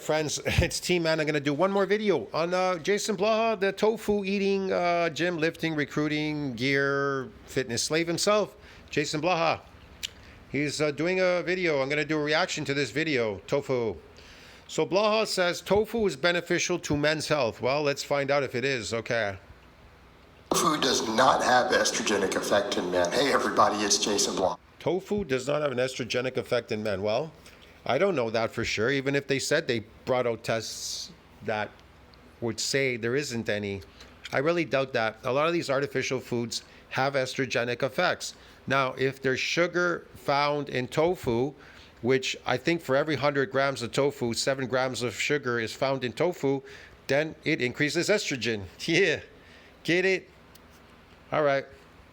Friends, it's T-Man. I'm going to do one more video on Jason Blaha, the tofu eating, gym lifting, recruiting, gear, fitness slave himself, Jason Blaha. He's doing a video. I'm going to do a reaction to this video, tofu. So Blaha says tofu is beneficial to men's health. Well, let's find out if it is. Okay. Tofu does not have estrogenic effect in men. Hey everybody, it's Jason Blaha. Tofu does not have an estrogenic effect in men. Well, I don't know that for sure. Even if they said they brought out tests that would say there isn't any, I really doubt that. A lot of these artificial foods have estrogenic effects. Now, if there's sugar found in tofu, which I think for every 100 grams of tofu, 7 grams of sugar is found in tofu, then it increases estrogen. Yeah, get it? All right.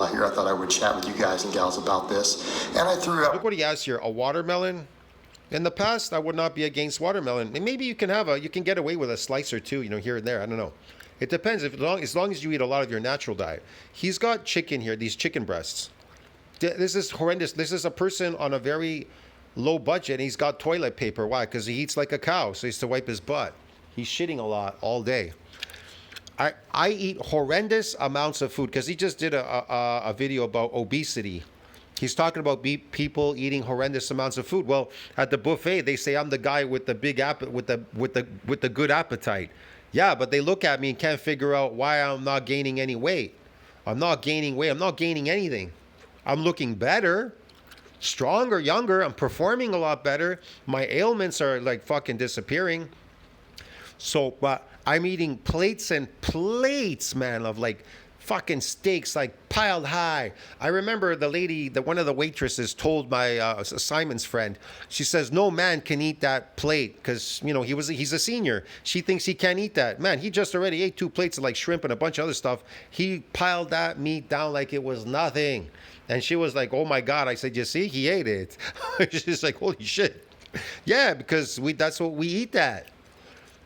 Here, I thought I would chat with you guys and gals about this, and I threw out. Look what he has here, a watermelon. In the past, I would not be against watermelon. And maybe you can get away with a slice or two, here and there. I don't know. It depends. As long as you eat a lot of your natural diet. He's got chicken here, these chicken breasts. This is horrendous. This is a person on a very low budget, and he's got toilet paper. Why? Because he eats like a cow, so he has to wipe his butt. He's shitting a lot all day. I eat horrendous amounts of food, because he just did a video about obesity. He's talking about people eating horrendous amounts of food. Well, at the buffet, they say I'm the guy with the big with the good appetite. Yeah, but they look at me and can't figure out why I'm not gaining any weight. I'm not gaining weight. I'm not gaining anything. I'm looking better, stronger, younger. I'm performing a lot better. My ailments are like fucking disappearing. So, but I'm eating plates and plates, man, of like fucking steaks like piled high. I remember the lady, one of the waitresses told my Simon's friend, she says, no man can eat that plate because, he's a senior. She thinks he can't eat that. Man, he just already ate 2 plates of like shrimp and a bunch of other stuff. He piled that meat down like it was nothing. And she was like, oh my God. I said, you see, he ate it. She's like, holy shit. Yeah, because that's what we eat that.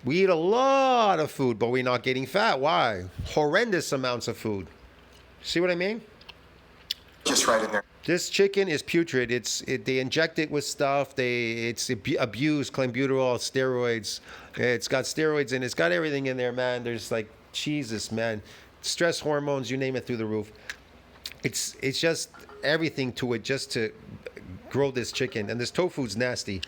We eat a lot of food, but we're not getting fat. Why? Horrendous amounts of food. See what I mean? Just right in there. This chicken is putrid. They inject it with stuff. It's abused, clenbuterol, steroids. It's got steroids and it's got everything in there, man. There's like, Jesus, man. Stress hormones, you name it, through the roof. It's just everything to it just to grow this chicken. And this tofu's nasty.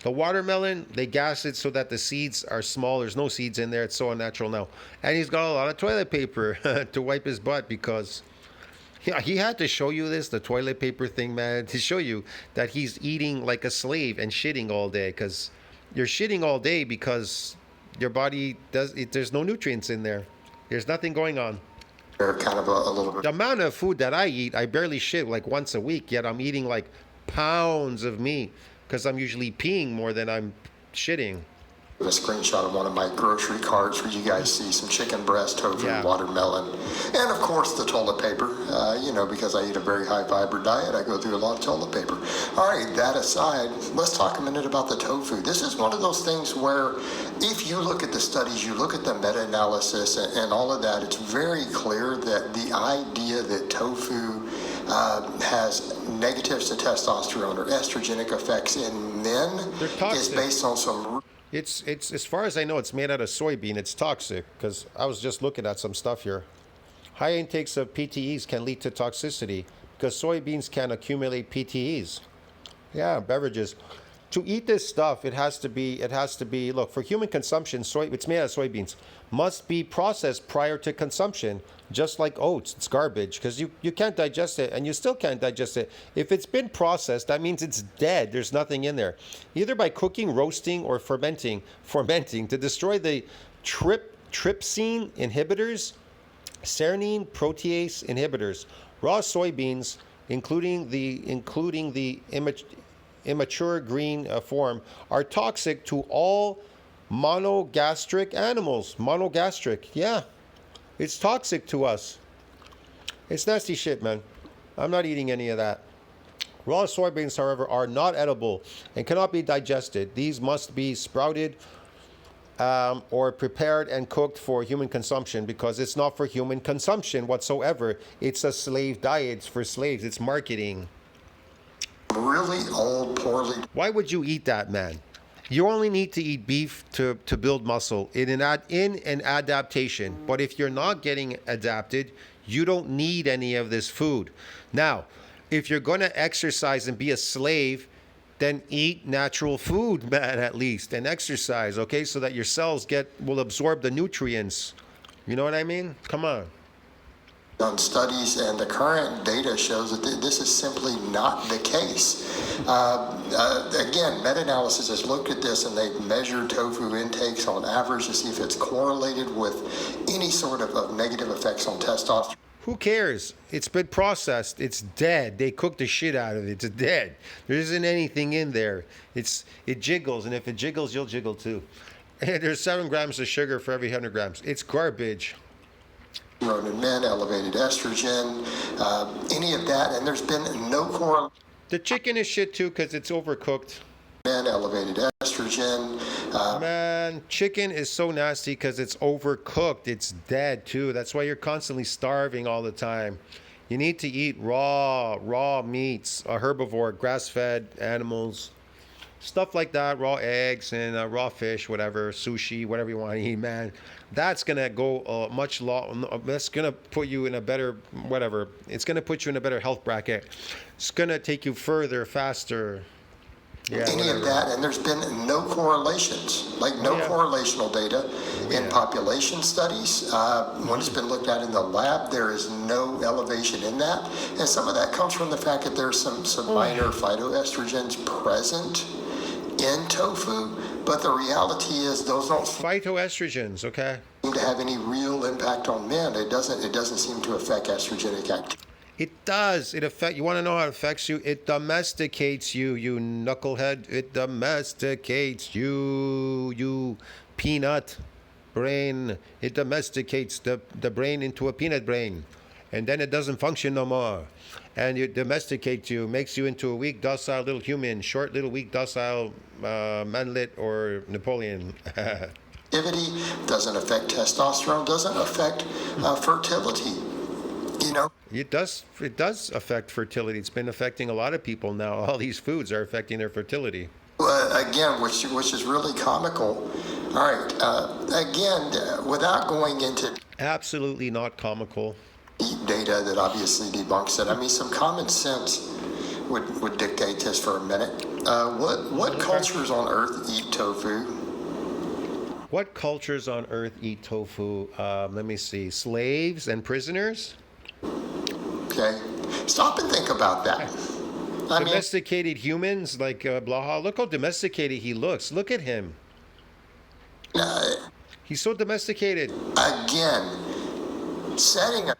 The watermelon, they gas it so that the seeds are small. There's no seeds in there. It's so unnatural now. And he's got a lot of toilet paper to wipe his butt because he had to show you this, the toilet paper thing, man, to show you that he's eating like a slave and shitting all day, because you're shitting all day because your body there's no nutrients in there. There's nothing going on. They're kind of a little bit. The amount of food that I eat, I barely shit like once a week, yet I'm eating like pounds of meat. Because I'm usually peeing more than I'm shitting. A screenshot of one of my grocery carts where you guys see some chicken breast, tofu, watermelon, and of course the toilet paper. Because I eat a very high fiber diet, I go through a lot of toilet paper. All right, that aside, let's talk a minute about the tofu. This is one of those things where if you look at the studies, you look at the meta-analysis and all of that, it's very clear that the idea that tofu has negatives to testosterone or estrogenic effects in men is based on some. It's as far as I know, it's made out of soybean. It's toxic because I was just looking at some stuff here. High intakes of PTEs can lead to toxicity because soybeans can accumulate PTEs. Yeah, beverages. To eat this stuff, it has to be, look, for human consumption, it's made out of soybeans, must be processed prior to consumption, just like oats. It's garbage because you can't digest it, and you still can't digest it. If it's been processed, that means it's dead. There's nothing in there. Either by cooking, roasting, or fermenting to destroy the trypsin inhibitors, serine protease inhibitors. Raw soybeans, including the immature green form, are toxic to all monogastric animals. Monogastric, yeah. It's toxic to us. It's nasty shit, man. I'm not eating any of that. Raw soybeans, however, are not edible and cannot be digested. These must be sprouted or prepared and cooked for human consumption, because it's not for human consumption whatsoever. It's a slave diet. It's for slaves. It's marketing. Really old, poorly. Why would you eat that, man? You only need to eat beef to build muscle in an adaptation. But if you're not getting adapted, you don't need any of this food. Now, if you're going to exercise and be a slave, then eat natural food, man, at least, and exercise, okay, so that your cells will absorb the nutrients. You know what I mean? Come on. On studies, and the current data shows that this is simply not the case. Again, meta-analysis has looked at this, and they've measured tofu intakes on average to see if it's correlated with any sort of negative effects on testosterone. Who cares? It's been processed. It's dead. They cooked the shit out of it. It's dead. There isn't anything in there. It jiggles, and if it jiggles, you'll jiggle too. And there's 7 grams of sugar for every 100 grams. It's garbage. In men, elevated estrogen, any of that, and there's been no correlation. The chicken is shit too because it's overcooked. Men, elevated estrogen. Man, chicken is so nasty because it's overcooked. It's dead too. That's why you're constantly starving all the time. You need to eat raw meats, a herbivore, grass-fed animals, stuff like that, raw eggs and raw fish, whatever, sushi, whatever you want to eat, man. That's gonna go much long. That's gonna put you in a better whatever. It's gonna put you in a better health bracket. It's gonna take you further, faster. Yeah, any whatever. of that, and there's been no correlations, like no correlational data in population studies. When it's been looked at in the lab, there is no elevation in that, and some of that comes from the fact that there's some minor phytoestrogens present in tofu, but the reality is those don't Phytoestrogens, okay? seem to have any real impact on men. It doesn't seem to affect estrogenic activity. It does. You want to know how it affects you? It domesticates you, you knucklehead. It domesticates you, you peanut brain. It domesticates the brain into a peanut brain. And then it doesn't function no more. And it domesticates you, makes you into a weak, docile little human, short, little, weak, docile manlet or Napoleon. Activity doesn't affect testosterone, doesn't affect fertility. You know, It does affect fertility. It's been affecting a lot of people now. All these foods are affecting their fertility. Again, which is really comical. All right, again, without going into Absolutely not comical. deep data that obviously debunks it, I mean, some common sense would dictate this for a minute. What cultures on Earth eat tofu? What cultures on earth eat tofu? Let me see. Slaves and prisoners? Okay, stop and think about that. I mean, Domesticated humans like Blaha. Look how domesticated he looks. Look at him. He's so domesticated. again, setting a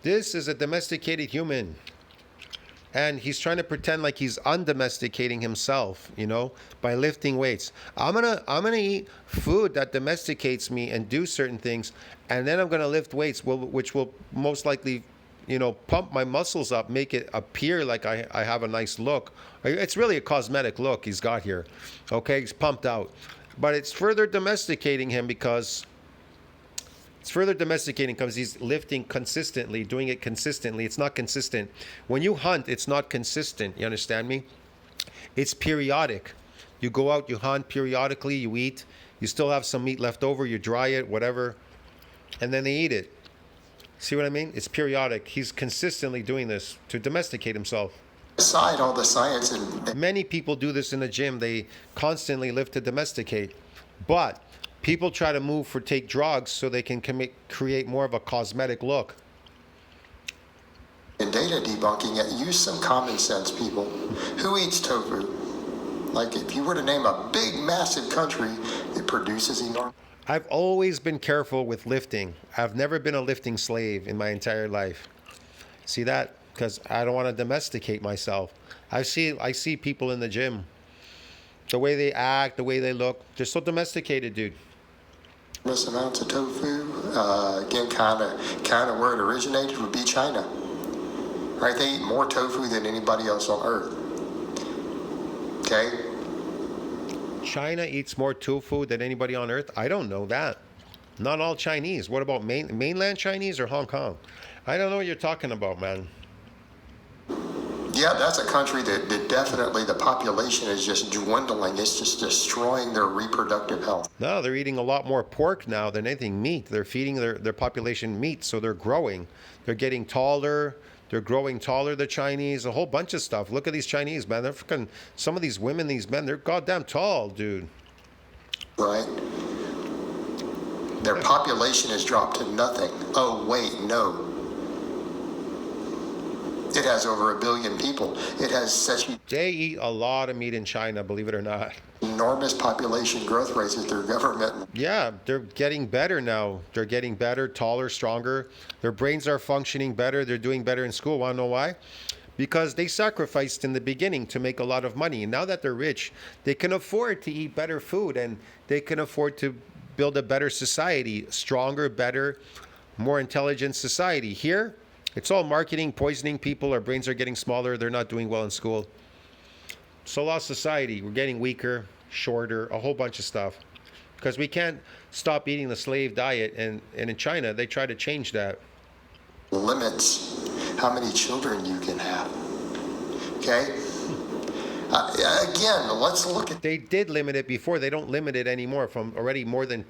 This is a domesticated human. And he's trying to pretend like he's undomesticating himself, you know, by lifting weights. I'm gonna eat food that domesticates me and do certain things, and then I'm gonna lift weights, which will most likely, you know, pump my muscles up, make it appear like I have a nice look. It's really a cosmetic look he's got here. Okay, he's pumped out, but it's further domesticating him because. It's further domesticating because he's lifting consistently, doing it consistently. It's not consistent. When you hunt, it's not consistent. You understand me? It's periodic. You go out, you hunt periodically, you eat. You still have some meat left over, you dry it, whatever, and then they eat it. See what I mean? It's periodic. He's consistently doing this to domesticate himself. aside all the science and Many people do this in the gym. They constantly lift to domesticate. But people try to take drugs so they can create more of a cosmetic look. data debunking it. Use some common sense, people. Who eats tofu? Like, if you were to name a big, massive country, it produces enormous. I've always been careful with lifting. I've never been a lifting slave in my entire life. See that? Because I don't want to domesticate myself. I see people in the gym. The way they act, the way they look, they're so domesticated, dude. Amounts of tofu. Again, kind of where it originated would be China. Right? They eat more tofu than anybody else on Earth. Okay? China eats more tofu than anybody on earth? I don't know that. Not all Chinese. What about mainland Chinese or Hong Kong? I don't know what you're talking about, man. Yeah, Yeah, that's a country that definitely the population is just dwindling. It's just destroying their reproductive health. No, they're eating a lot more pork now than anything meat. They're feeding their population meat, so they're growing. They're getting taller. They're growing taller, the Chinese, a whole bunch of stuff. Look at these Chinese, man. They're freaking, some of these women, these men, they're goddamn tall, dude. Right? Their population has dropped to nothing. Oh, wait, no. It has over 1 billion people. It has such They eat a lot of meat in China, believe it or not. enormous population growth rates that their government. Yeah, they're getting better now. They're getting better, taller, stronger. Their brains are functioning better. They're doing better in school. Want to know why? Because they sacrificed in the beginning to make a lot of money. And now that they're rich, they can afford to eat better food and they can afford to build a better society, stronger, better, more intelligent society. Here, it's all marketing, poisoning people. Our brains are getting smaller. They're not doing well in school. So lost society. We're getting weaker, shorter, a whole bunch of stuff. Because we can't stop eating the slave diet. And in China, they try to change that. Limits how many children you can have. Okay? Again, let's look at They did limit it before. They don't limit it anymore. From already more than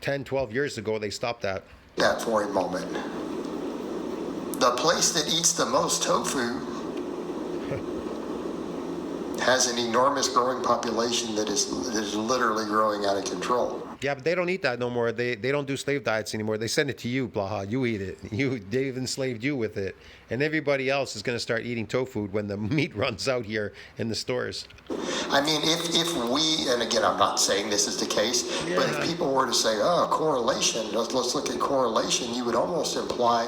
10, 12 years ago, they stopped that. that for a moment. The place that eats the most tofu has an enormous growing population that is literally growing out of control. Yeah, but they don't eat that no more. They don't do slave diets anymore. They send it to you, Blaha. You eat it. They've enslaved you with it. And everybody else is going to start eating tofu when the meat runs out here in the stores. I mean, if we, and again, I'm not saying this is the case, but if people were to say, oh, correlation, let's look at correlation, you would almost imply,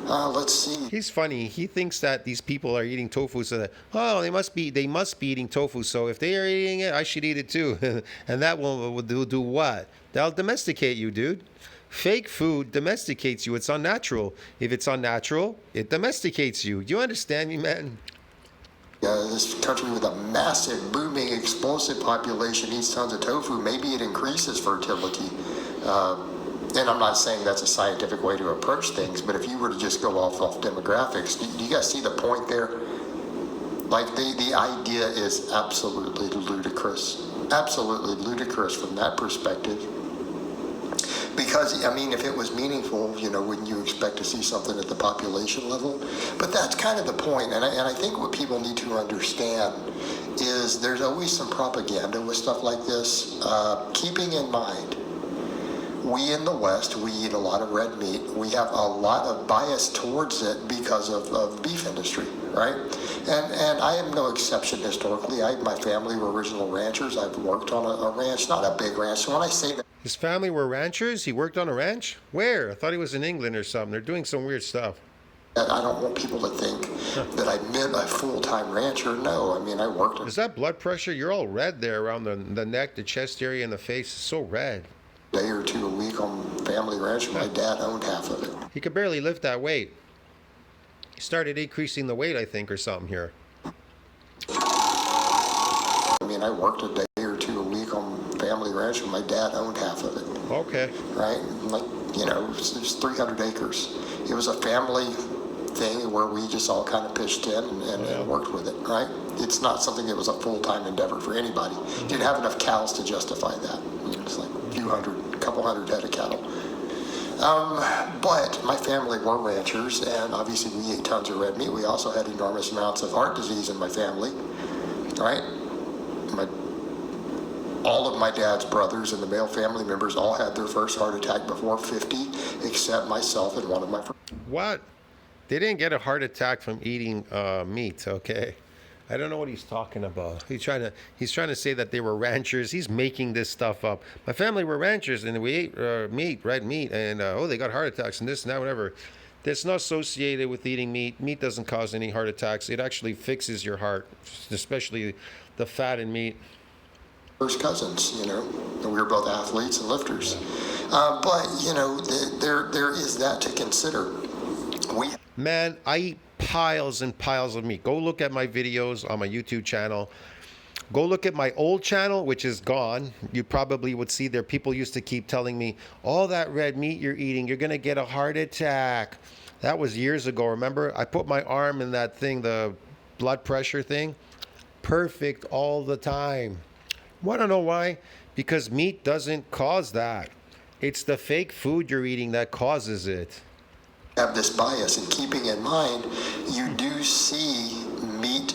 let's see. He's funny. He thinks that these people are eating tofu, so that, oh, they must be eating tofu. So if they are eating it, I should eat it too. And that will do what? That'll domesticate you, dude. Fake food domesticates you. It's unnatural. If it's unnatural, it domesticates you. Do you understand me, man? This country with a massive, booming, explosive population eats tons of tofu. Maybe it increases fertility. And I'm not saying that's a scientific way to approach things, but if you were to just go off demographics, do you guys see the point there? Like the idea is absolutely ludicrous. Absolutely ludicrous from that perspective. Because, I mean, if it was meaningful, wouldn't you expect to see something at the population level? But that's kind of the point. And I think what people need to understand is there's always some propaganda with stuff like this. Keeping in mind, we in the West, we eat a lot of red meat. We have a lot of bias towards it because of beef industry, right? And I am no exception historically. My family were original ranchers. I've worked on a ranch, not a big ranch. So when I say that, His family were ranchers? He worked on a ranch? Where? I thought he was in England or something. They're doing some weird stuff. I don't want people to think that I meant a full-time rancher. No, I mean, I worked. Is that blood pressure? You're all red there around the neck, the chest area, and the face. It's so red. Day or two a week on family ranch. My dad owned half of it. He could barely lift that weight. He started increasing the weight, I think, or something here. I mean, I worked a day or two a week on family ranch, and my dad owned half of it. Okay. Right? Like, it was 300 acres. It was a family thing where we just all kind of pitched in and worked with it, right? It's not something that was a full-time endeavor for anybody. Didn't have enough cows to justify that. It's like a couple hundred head of cattle. But my family were ranchers, and obviously we ate tons of red meat. We also had enormous amounts of heart disease in my family, right? All of my dad's brothers and the male family members all had their first heart attack before 50, except myself and one of my friends. What? They didn't get a heart attack from eating meat, okay? I don't know what he's talking about. He's trying to say that they were ranchers. He's making this stuff up. My family were ranchers, and we ate meat, red meat, and they got heart attacks and this and that, whatever. That's not associated with eating meat. Meat doesn't cause any heart attacks. It actually fixes your heart, especially the fat in meat. First cousins, and we were both athletes and lifters. But, there is that to consider. Man, I eat piles and piles of meat. Go look at my videos on my YouTube channel. Go look at my old channel, which is gone. You probably would see there. People used to keep telling me, all that red meat you're eating, you're going to get a heart attack. That was years ago, remember? I put my arm in that thing, the blood pressure thing, perfect all the time. Want to know why? Because meat doesn't cause that. It's the fake food you're eating that causes it. Have this bias, and keeping in mind, you do see meat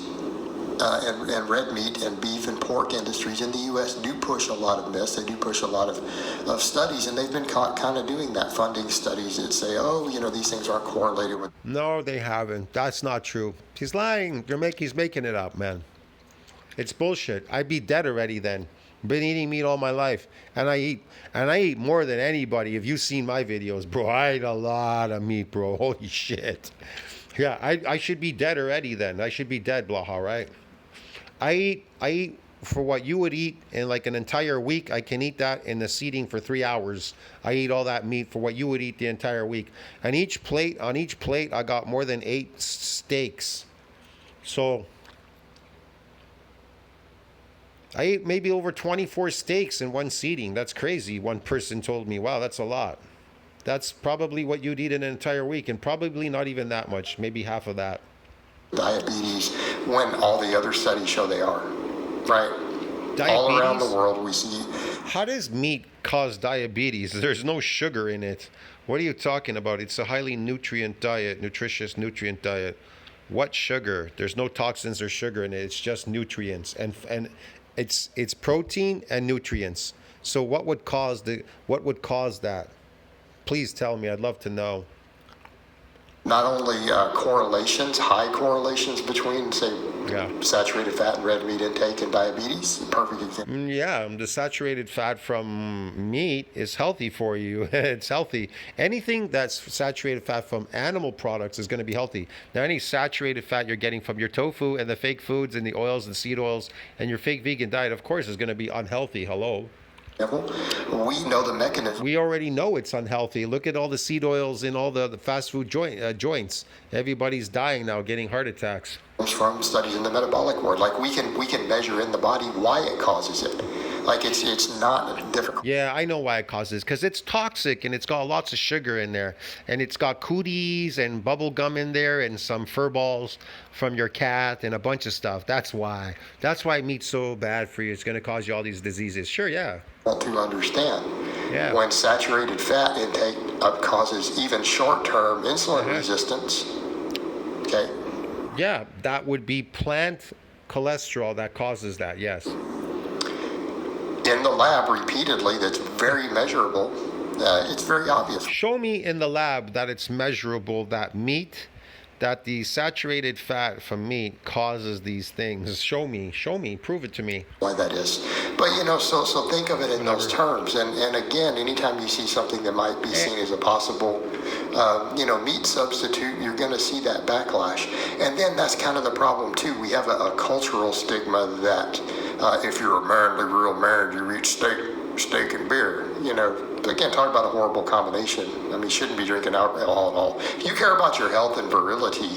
and red meat and beef and pork industries in the U.S. do push a lot of myths. They do push a lot of studies, and they've been caught kind of doing that, funding studies that say, oh, you know, these things aren't correlated with. No, they haven't. That's not true. He's lying. He's making it up, man. It's bullshit. I'd be dead already then. Been eating meat all my life, and I eat more than anybody. If you've seen my videos, bro, I eat a lot of meat, bro. Holy shit. Yeah, I should be dead already then. I should be dead, Blaha, right? I eat for what you would eat in like an entire week. I can eat that in the seating for 3 hours. I eat all that meat for what you would eat the entire week. And on each plate, I got more than 8 steaks. So I ate maybe over 24 steaks in one seating. That's crazy. One person told me, wow, that's a lot. That's probably what you'd eat in an entire week, and probably not even that much, maybe half of that. Diabetes, when all the other studies show they are, right? Diabetes? All around the world we see. How does meat cause diabetes? There's no sugar in it. What are you talking about? It's a highly nutritious nutrient diet. What sugar? There's no toxins or sugar in it. It's just nutrients, and it's protein and nutrients. So what would cause that? Please tell me. I'd love to know. Not only correlations, high correlations between, say, saturated fat and red meat intake and diabetes. Perfect example. Yeah, the saturated fat from meat is healthy for you. It's healthy. Anything that's saturated fat from animal products is going to be healthy. Now, any saturated fat you're getting from your tofu and the fake foods and the oils and seed oils and your fake vegan diet, of course, is going to be unhealthy. Hello. We know the mechanism. We already know it's unhealthy. Look at all the seed oils in all the fast food joints. Everybody's dying now, getting heart attacks. From studies in the metabolic ward, like we can measure in the body why it causes it. Like it's not difficult. Yeah, I know why it causes, because it's toxic and it's got lots of sugar in there, and it's got cooties and bubble gum in there and some fur balls from your cat and a bunch of stuff. That's why meat's so bad for you. It's going to cause you all these diseases. Sure, yeah. To understand, yeah. When saturated fat intake causes even short-term insulin resistance. Okay. Yeah, that would be plant cholesterol that causes that. Yes. In the lab repeatedly, that's very measurable. It's very obvious. Show me in the lab that it's measurable that the saturated fat from meat causes these things. Show me, prove it to me. Why that is. But so think of it in those terms. And again, anytime you see something that might be seen as a possible, meat substitute, you're going to see that backlash. And then that's kind of the problem too. We have a cultural stigma that if you're a manly, real man, you eat steak and beer. Again, talk about a horrible combination. I mean, you shouldn't be drinking alcohol at all. If you care about your health and virility,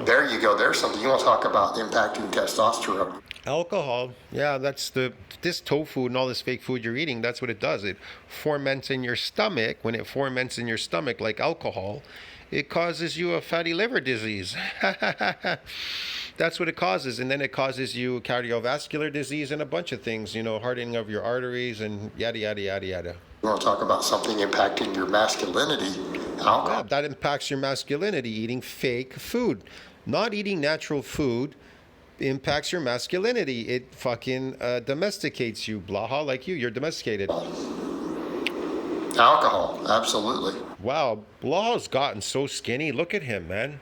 there you go. There's something. You want to talk about impacting testosterone. Alcohol, yeah, this tofu and all this fake food you're eating, that's what it does. It ferments in your stomach. When it ferments in your stomach like alcohol, it causes you a fatty liver disease. That's what it causes. And then it causes you cardiovascular disease and a bunch of things, hardening of your arteries and yada, yada, yada, yada. You want to talk about something impacting your masculinity? Alcohol. Yeah, that impacts your masculinity, eating fake food. Not eating natural food impacts your masculinity. It fucking domesticates you, Blaha, like you're domesticated. Alcohol, absolutely. Wow, Blaha's gotten so skinny. Look at him, man.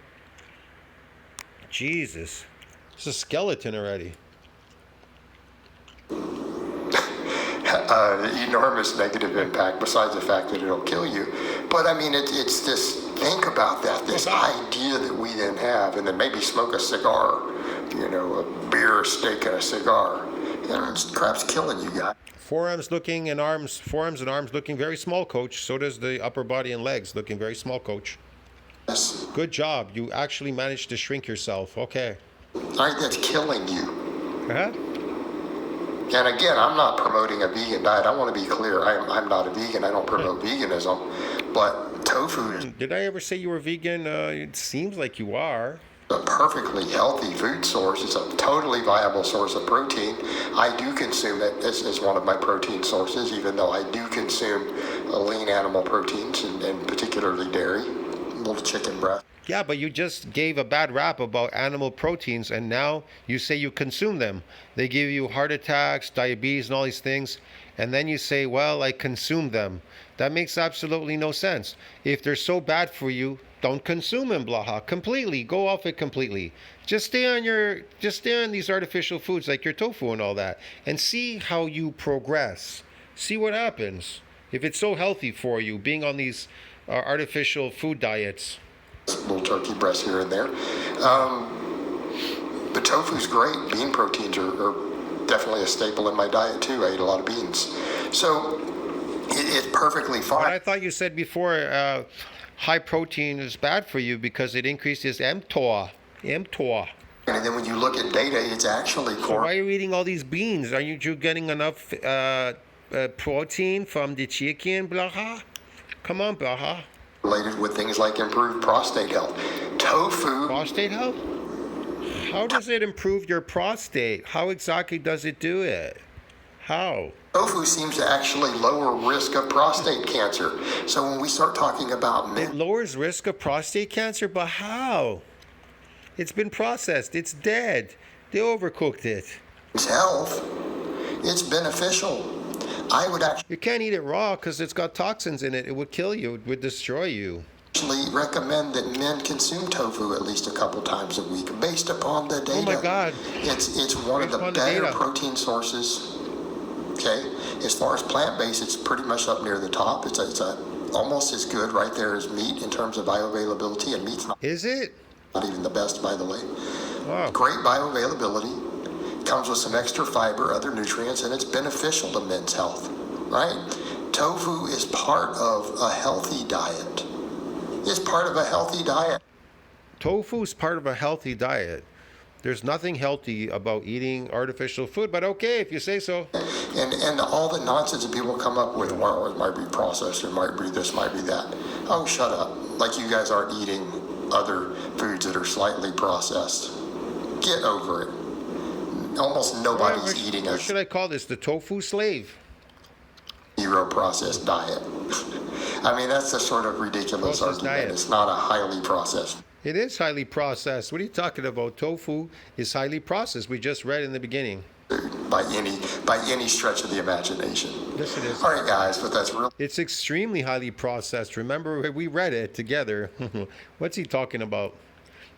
Jesus. It's a skeleton already. Enormous negative impact, besides the fact that it'll kill you. But I mean, it's this, think about that, this idea that we then have, and then maybe smoke a cigar, a beer, a steak, and a cigar. Crap's killing you guys. Forearms and arms looking very small, coach. So does the upper body and legs looking very small, coach. Yes. Good job. You actually managed to shrink yourself. Okay. All right, that's killing you. Uh-huh. And again, I'm not promoting a vegan diet. I want to be clear. I'm not a vegan. I don't promote veganism. But tofu is... Did I ever say you were vegan? It seems like you are. A perfectly healthy food source. It's a totally viable source of protein. I do consume it as one of my protein sources, even though I do consume lean animal proteins and particularly dairy, little chicken breast. Yeah, but you just gave a bad rap about animal proteins, and now you say you consume them. They give you heart attacks, diabetes, and all these things, and then you say, well, I consume them. That makes absolutely no sense. If they're so bad for you, don't consume them, Blaha. Completely. Go off it completely. Just stay on these artificial foods like your tofu and all that, and see how you progress. See what happens. If it's so healthy for you, being on these artificial food diets. Little turkey breast here and there. But tofu's great. Bean proteins are definitely a staple in my diet too. I eat a lot of beans. So it's perfectly fine. But I thought you said before high protein is bad for you because it increases mTOR. mTOR. And then when you look at data, it's actually So why are you eating all these beans? Are you getting enough protein from the chicken, Blaha? Come on, Blaha. Related with things like improved prostate health. Tofu. Prostate health? How does it improve your prostate? How exactly does it do it? How? Tofu seems to actually lower risk of prostate cancer. So when we start talking about It lowers risk of prostate cancer, but how? It's been processed. It's dead. They overcooked it. men's health, it's beneficial. I would You can't eat it raw because it's got toxins in it. It would kill you. It would destroy you. actually recommend that men consume tofu at least a couple times a week based upon the data. Oh my God. It's one of Based the on the better data. protein sources. Okay, as far as plant-based, it's pretty much up near the top. It's almost as good right there as meat in terms of bioavailability, and meat's Is it? not even the best, by the way. Wow. Great bioavailability, comes with some extra fiber, other nutrients, and it's beneficial to men's health, right? Tofu is part of a healthy diet. It's part of a healthy diet. Tofu is part of a healthy diet. There's nothing healthy about eating artificial food, but okay, if you say so. And all the nonsense that people come up with, well, it might be processed, it might be this, might be that. Oh, shut up. Like you guys aren't eating other foods that are slightly processed. Get over it. Almost nobody's eating What a should I call this? The tofu slave? zero processed diet. I mean, that's a sort of ridiculous Processed argument. diet. It's not a highly processed. It is highly processed. What are you talking about? Tofu is highly processed. We just read in the beginning. By any stretch of the imagination. Yes, it is. All right, guys, but that's real. It's extremely highly processed. Remember, we read it together. What's he talking about?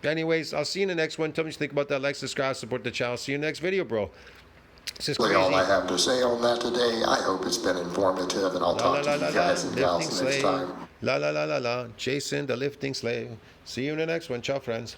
Anyways, I'll see you in the next one. Tell me what you think about that. Like, subscribe, support the channel. See you in the next video, bro. This is Really crazy. all I have to say on that today. I hope it's been informative, and I'll talk to you guys and gals next time. La la la la la. Jason, the lifting slave. See you in the next one. Ciao, friends.